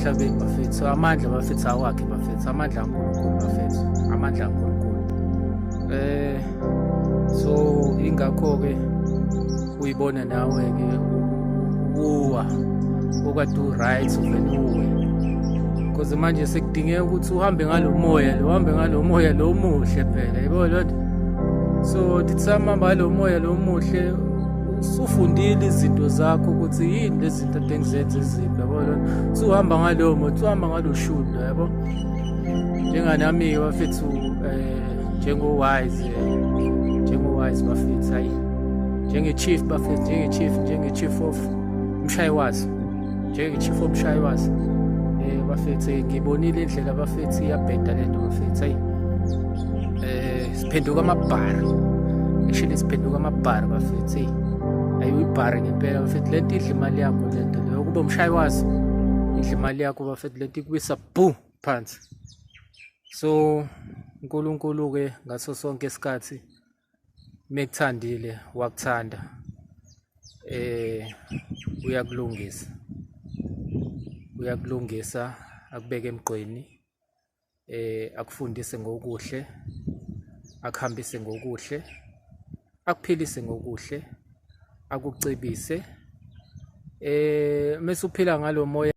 emhlabeni bafethu. So amandla bafethu awakhe bafethu, amandla kaNkulunkulu bafethu, amandla kaNkulunkulu. So ingakho-ke uyibona nawe-ke uwa okade u-right uvele uwe, because manje sekudingeka ukuthi uhambe ngalo moya lo, uhambe ngalo moya lo muhle phela, yabo lonto. So thithi samahamba ngalo moya lo muhle, usufundile izinto zakho ukuthi yini lezi zinto ade ngizenza ezimbi, yabo lonto. Usuhamba ngalo moya, uhamba ngalo shudo, yabo. Njenganami bafethu njengo-wise bafethu, hayi njenge-chief bafethu, njenge-chief of umshayiwazi, njenge-chief of umshayiwazi. Bafethu ngibonile indlela bafethu iyabheda lento bafethu, hayi siphenduka amabhari, actually siphenduka amabhari bafethu, hayi ayi ibhari ngempela bafethu. Lento idla imali yakho, lento leyo kuba umshayiwazi idla imali yakho bafethu, lento ikubisa bu phansi. So uNkulunkulu-ke ngaso sonke isikhathi mekuthandile wakuthanda, uyakulungisa akubeke emgqweni, akufundise ngokuhle, akuhambise ngokuhle, akuphilise ngokuhle, akucebise. Mase uphila ngalo moya